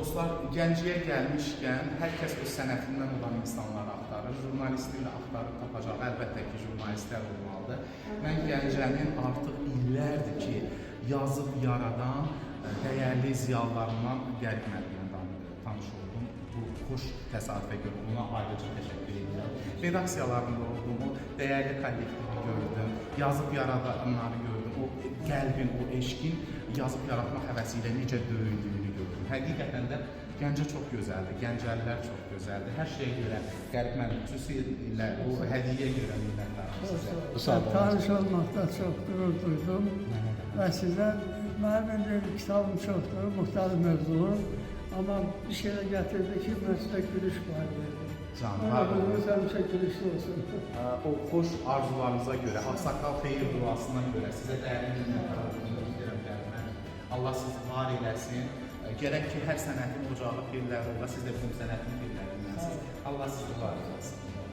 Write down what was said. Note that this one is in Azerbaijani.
Dostlar, Gəncəyə gəlmişkən hər kəs öz sənətindən olan insanları axtarır, jurnalistini də axtarıb tapacaq. Əlbəttə ki, jurnalistlər olmalıdır. Mən Gəncənin artıq illərdir ki, yazıb yaradan dəyərli ziyalılarından Qərib müəllimlə tanış oldum. Bu xoş təsadüfə görə ona ayrıca təşəkkür edirəm. Redaksiyalarında oldum, o dəyərli kollektivi gördüm, yazıb yaradanları gördüm, o qəlbin, o eşqin yazıb yaratmaq həvəsi ilə necə böyüdüyünü gördüm. Həqiqətən də Gəncə çox gözəldir, Gəncəlilər çox gözəldir. Hər şeyə görə Qərib müəllim, xüsusilə bu hədiyyə görə minnətdarım sizə. Tanış olmaqda çox qürur duydum və sizdən mənim indi kitabım çoxdur, müxtəlif mövzulu. Amma bir şeylə gətirdi ki, mən sizə gülüş var verdim. Canım, həmişə gülüşlü olsun. O xoş arzularınıza görə, Ağsaqqal xeyir duasına görə sizə dəyərli minnətdarlığımı bildirirəm Qərib müəllim. Allah sizi var eləsin. Gərək ki, hər sənətin ocağı birləri ola, siz də bizim sənətin birlərindensiniz. Allah sizi var eləsin.